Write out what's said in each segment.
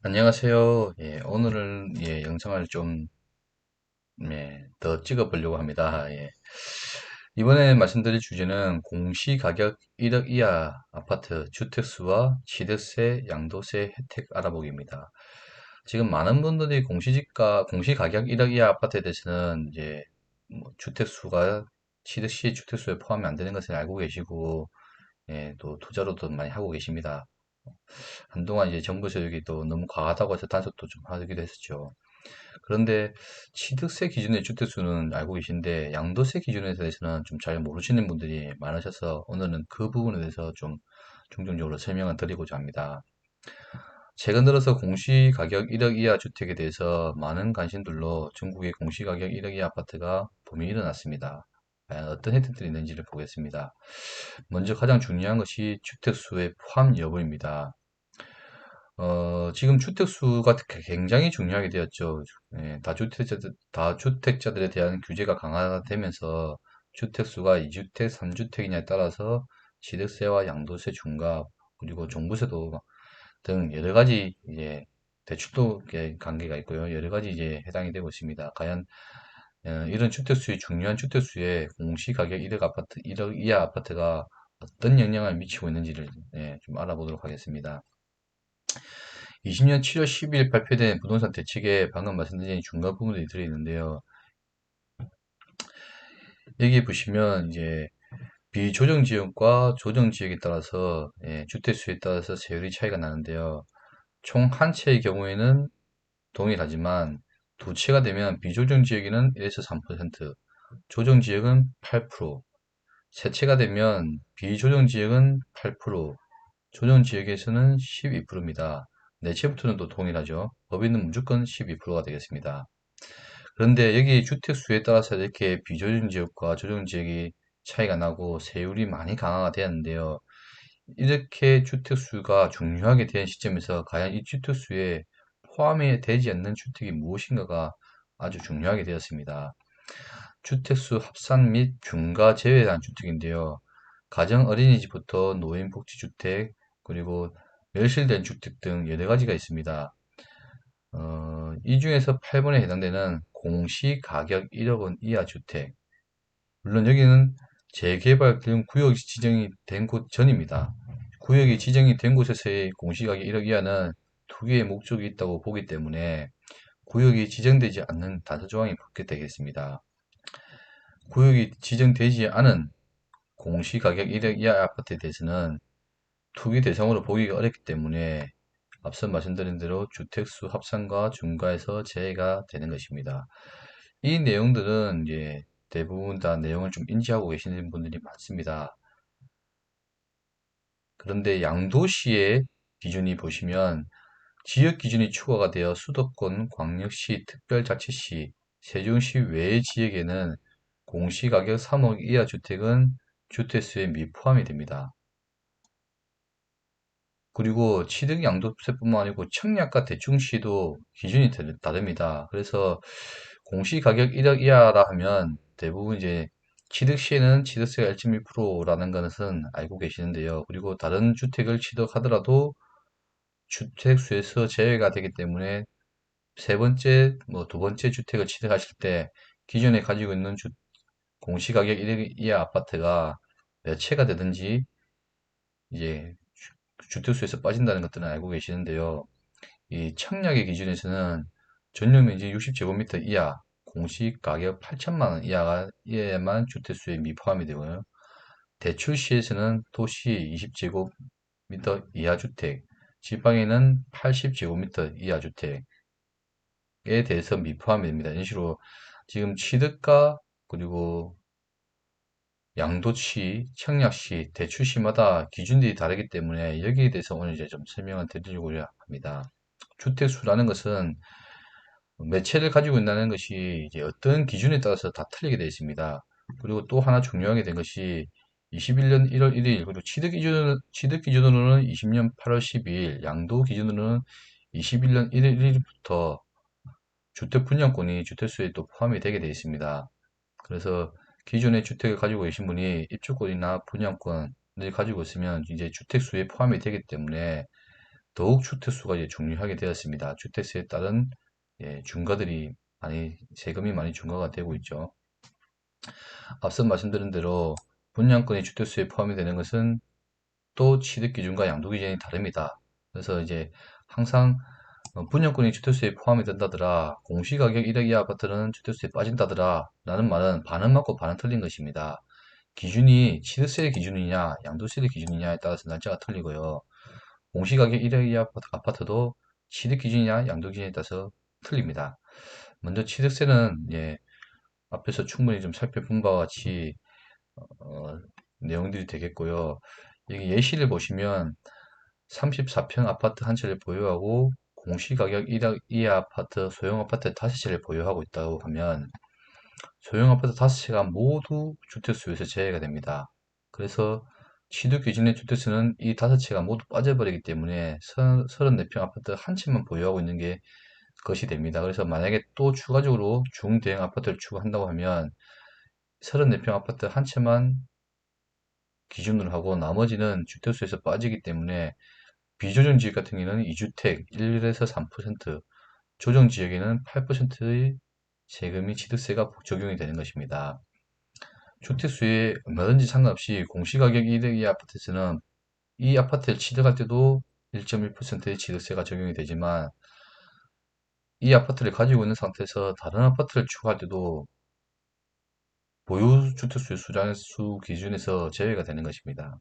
안녕하세요. 오늘은 영상을 좀 더 찍어 보려고 합니다. 이번에 말씀드릴 주제는 공시가격 1억 이하 아파트 주택수와 취득세, 양도세 혜택 알아보기입니다. 지금 많은 분들이 공시가격 1억 이하 아파트에 대해서는 뭐 주택수가 취득시 주택수에 포함이 안 되는 것을 알고 계시고, 또 투자로도 많이 하고 계십니다. 한동안 정부 세력이 또 너무 과하다고 해서 단속도 좀 하기도 했었죠. 그런데 취득세 기준의 주택수는 알고 계신데 양도세 기준에 대해서는 좀 잘 모르시는 분들이 많으셔서 오늘은 그 부분에 대해서 좀 중점적으로 설명을 드리고자 합니다. 최근 들어서 공시가격 1억 이하 주택에 대해서 많은 관심들로 전국의 공시가격 1억 이하 아파트가 붐이 일어났습니다. 과연 어떤 혜택들이 있는지를 보겠습니다. 먼저 가장 중요한 것이 주택수의 포함 여부입니다. 지금 주택수가 굉장히 중요하게 되었죠. 다주택자들에 대한 규제가 강화되면서 주택수가 2주택, 3주택이냐에 따라서 취득세와 양도세 중과 그리고 종부세도 등 여러 가지 대출도 관계가 있고요. 여러 가지 해당이 되고 있습니다. 과연 이런 주택수의 중요한 주택수에 공시가격 1억 이하 아파트가 어떤 영향을 미치고 있는지를 좀 알아보도록 하겠습니다. 20년 7월 10일 발표된 부동산 대책에 방금 말씀드린 중간 부분들이 들어있는데요. 여기 보시면 비조정 지역과 조정 지역에 따라서 주택수에 따라서 세율이 차이가 나는데요. 총 한 채의 경우에는 동일하지만 두 채가 되면 비조정 지역에는 1에서 3%, 조정 지역은 8%, 세 채가 되면 비조정 지역은 8%, 조정 지역에서는 12%입니다. 네 채부터는 또 동일하죠. 법인은 무조건 12%가 되겠습니다. 그런데 여기 주택수에 따라서 이렇게 비조정 지역과 조정 지역이 차이가 나고 세율이 많이 강화가 되었는데요. 이렇게 주택수가 중요하게 된 시점에서 과연 이 주택수에 포함이 되지 않는 주택이 무엇인가가 아주 중요하게 되었습니다. 주택수 합산 및 중과 제외에 대한 주택인데요. 가정 어린이집부터 노인복지주택, 그리고 멸실된 주택 등 여러 가지가 있습니다. 이 중에서 8번에 해당되는 공시가격 1억 원 이하 주택. 물론 여기는 재개발 등 구역이 지정이 된 곳 전입니다. 구역이 지정이 된 곳에서의 공시가격 1억 이하는 투기의 목적이 있다고 보기 때문에 구역이 지정되지 않는 단서 조항이 붙게 되겠습니다. 구역이 지정되지 않은 공시가격 1억 이하 아파트에 대해서는 투기 대상으로 보기가 어렵기 때문에 앞서 말씀드린 대로 주택수 합산과 중과에서 제외가 되는 것입니다. 이 내용들은 대부분 다 내용을 좀 인지하고 계시는 분들이 많습니다. 그런데 양도시의 기준이 보시면 지역 기준이 추가가 되어 수도권, 광역시, 특별자치시, 세종시 외의 지역에는 공시가격 3억 이하 주택은 주택수에 미포함이 됩니다. 그리고 취득 양도세뿐만 아니고 청약과 대충시도 기준이 다릅니다. 그래서 공시가격 1억 이하라 하면 대부분 취득시에는 취득세가 1.1%라는 것은 알고 계시는데요. 그리고 다른 주택을 취득하더라도 주택수에서 제외가 되기 때문에 세 번째, 뭐 두 번째 주택을 취득하실 때 기존에 가지고 있는 공시가격 1억 이하 아파트가 몇 채가 되든지 이제 주택수에서 빠진다는 것들은 알고 계시는데요. 이 청약의 기준에서는 전용면적 60제곱미터 이하, 공시가격 8천만 원 이하에만 주택수에 미포함이 되고요. 대출 시에서는 도시 20제곱미터 이하 주택, 지방에는 80제곱미터 이하 주택에 대해서 미포함이 됩니다. 이런 식으로 지금 취득가 그리고 양도시, 청약시, 대출시마다 기준들이 다르기 때문에 여기에 대해서 오늘 좀 설명을 드리려고 합니다. 주택수라는 것은 매체를 가지고 있다는 것이 어떤 기준에 따라서 다 틀리게 되어 있습니다. 그리고 또 하나 중요하게 된 것이 21년 1월 1일, 그리고 취득 기준으로는 20년 8월 12일, 양도 기준으로는 21년 1월 1일부터 주택 분양권이 주택수에 또 포함이 되게 되어 있습니다. 그래서 기존에 주택을 가지고 계신 분이 입주권이나 분양권을 가지고 있으면 이제 주택수에 포함이 되기 때문에 더욱 주택수가 이제 중요하게 되었습니다. 주택세에 따른 중과들이 세금이 많이 중과가 되고 있죠. 앞서 말씀드린 대로 분양권이 주택수에 포함이 되는 것은 또 취득기준과 양도기준이 다릅니다. 그래서 이제 항상 분양권이 주택수에 포함이 된다더라, 공시가격 1억 이하 아파트는 주택수에 빠진다더라 라는 말은 반은 맞고 반은 틀린 것입니다. 기준이 취득세 기준이냐 양도세 기준이냐에 따라서 날짜가 틀리고요. 공시가격 1억 이하 아파트도 취득기준이냐 양도기준에 따라서 틀립니다. 먼저 취득세는 앞에서 충분히 좀 살펴본 바와 같이 어, 내용들이 되겠고요. 여기 예시를 보시면 34평 아파트 한 채를 보유하고 공시가격 1억 이하 아파트, 소형 아파트 5채를 보유하고 있다고 하면 소형 아파트 5채가 모두 주택수에서 제외가 됩니다. 그래서 취득 기준의 주택수는 이 5채가 모두 빠져버리기 때문에 34평 아파트 한 채만 보유하고 있는 게 것이 됩니다. 그래서 만약에 또 추가적으로 중대형 아파트를 추가한다고 하면 34평 아파트 한 채만 기준으로 하고 나머지는 주택수에서 빠지기 때문에 비조정지역 같은 경우는 2주택 1에서 3%, 조정지역에는 8%의 세금이 취득세가 적용이 되는 것입니다. 주택수에 얼마든지 상관없이 공시가격 1억 이하 아파트에서는 이 아파트를 취득할 때도 1.1%의 취득세가 적용이 되지만 이 아파트를 가지고 있는 상태에서 다른 아파트를 추가할 때도 보유 주택수의 수량수 기준에서 제외가 되는 것입니다.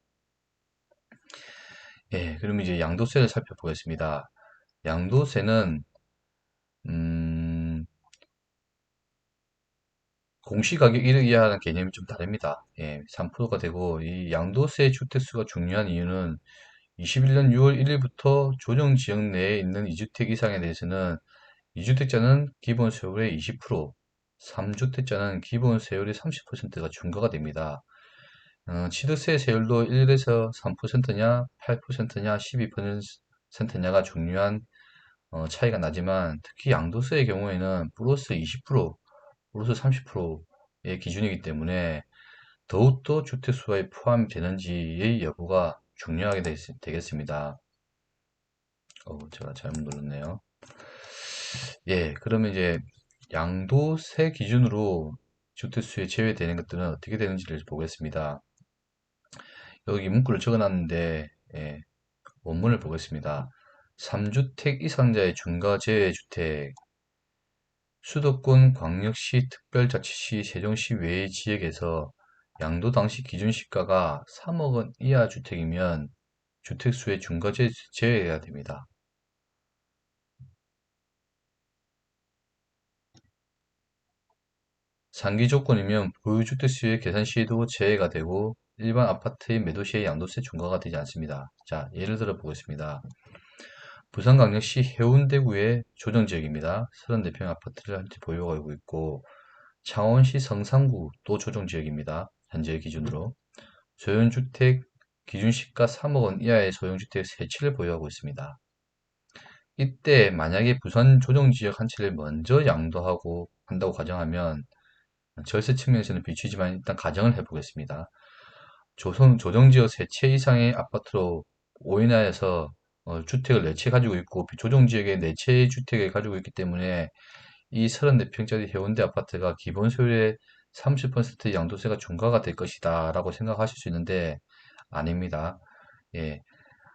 그럼 이제 양도세를 살펴보겠습니다. 양도세는 음, 공시가격 1억 이하라는 개념이 좀 다릅니다. 3%가 되고 이 양도세 주택수가 중요한 이유는 21년 6월 1일부터 조정지역 내에 있는 2주택 이상에 대해서는 2주택자는 기본 세율의 20%, 3주택자는 기본 세율의 30%가 중과가 됩니다. 취득세 세율도 1에서 3%냐, 8%냐, 12%냐가 중요한 차이가 나지만 특히 양도세의 경우에는 플러스 20%, 플러스 30%의 기준이기 때문에 더욱더 주택수가에 포함되는지의 여부가 중요하게 되겠습니다. 제가 잘못 눌렀네요. 그러면 이제 양도세 기준으로 주택수에 제외되는 것들은 어떻게 되는지를 보겠습니다. 여기 문구를 적어놨는데 원문을 보겠습니다. 3주택 이상자의 중과제외주택 수도권 광역시 특별자치시 세종시 외의 지역에서 양도 당시 기준 시가가 3억 원 이하 주택이면 주택수의 중과제 제외해야 됩니다. 상기 조건이면 보유주택 수의 계산 시에도 제외가 되고 일반 아파트의 매도 시에 양도세 중과가 되지 않습니다. 자, 예를 들어 보겠습니다. 부산광역시 해운대구의 조정지역입니다. 34평 아파트를 현재 보유하고 있고 창원시 성산구 또 조정지역입니다. 현재 기준으로 소형주택 기준시가 3억 원 이하의 소형주택 3채를 보유하고 있습니다. 이때 만약에 부산 조정지역 한 채를 먼저 양도하고 한다고 가정하면 절세 측면에서는 비추지만 일단 가정을 해보겠습니다. 조정지역 3채 이상의 아파트로 오인하여서 주택을 4채 가지고 있고 조정지역에 4채의 주택을 가지고 있기 때문에 이 34평짜리 해운대 아파트가 기본 소유의 30% 양도세가 중과가 될 것이다 라고 생각하실 수 있는데 아닙니다. 예,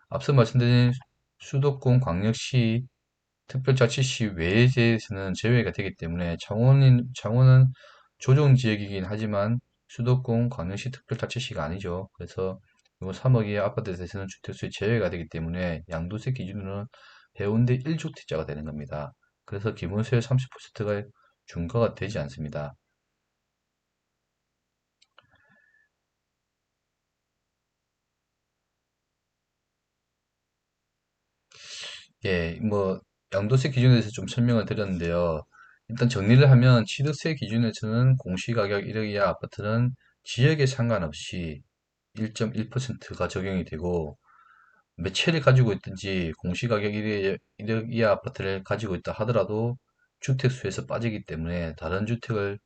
앞서 말씀드린 수도권 광역시 특별자치시 외에서는 제외가 되기 때문에 창원은 조정지역이긴 하지만 수도권 광역시 특별자치시가 아니죠. 그래서 이거 3억 이하 아파트에 대해서는 주택수에 제외가 되기 때문에 양도세 기준으로는 해운대 1주택자가 되는 겁니다. 그래서 기본세율 30%가 중과가 되지 않습니다. 뭐 양도세 기준에 대해서 좀 설명을 드렸는데요. 일단 정리를 하면 취득세 기준에서는 공시가격 1억 이하 아파트는 지역에 상관없이 1.1%가 적용이 되고 몇 채를 가지고 있든지 공시가격 1억 이하 아파트를 가지고 있다 하더라도 주택수에서 빠지기 때문에 다른 주택을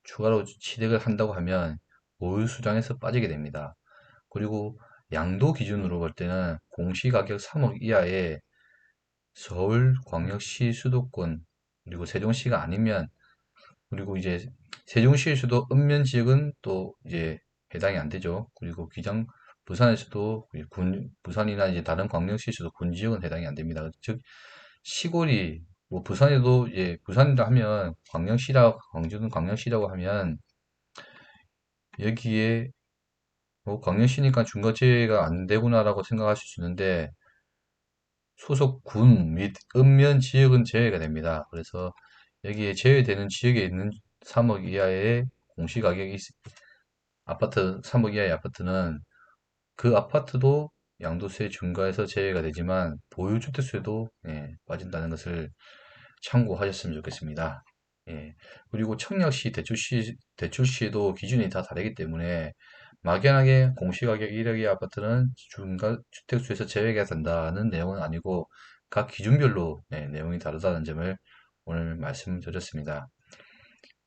추가로 취득을 한다고 하면 보유수당에서 빠지게 됩니다. 그리고 양도 기준으로 볼 때는 공시가격 3억 이하에 서울광역시 수도권 그리고 세종시가 아니면 그리고 이제 세종시에서도 읍면 지역은 또 이제 해당이 안 되죠. 그리고 부산에서도 부산이나 이제 다른 광역시에서도 군 지역은 해당이 안 됩니다. 즉 시골이 뭐 부산에도 이제 부산이라 하면 광주는 광역시라고 하면 여기에 뭐 광역시니까 중과제가 안 되구나라고 생각하실 수 있는데 소속 군 및 읍면 지역은 제외가 됩니다. 그래서 여기에 제외되는 지역에 있는 3억 이하의 공시가격이 아파트 3억 이하의 아파트는 그 아파트도 양도세 중과에서 제외가 되지만 보유주택수에도 빠진다는 것을 참고하셨으면 좋겠습니다. 예. 그리고 청약시, 대출시에도 기준이 다 다르기 때문에 막연하게 공시가격 1억의 아파트는 중과 주택수에서 제외가 된다는 내용은 아니고 각 기준별로 내용이 다르다는 점을 오늘 말씀드렸습니다.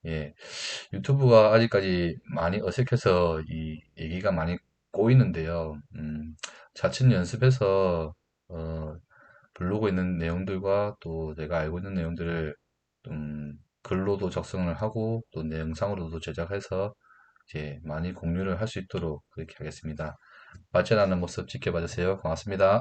예. 유튜브가 아직까지 많이 어색해서 이 얘기가 많이 꼬이는데요. 차츰 연습해서 어, 블로그에 있는 내용들과 또 내가 알고 있는 내용들을 글로도 작성을 하고 또 내 영상으로도 제작해서 이제 많이 공유를 할 수 있도록 그렇게 하겠습니다. 발전하는 모습 지켜봐 주세요. 고맙습니다.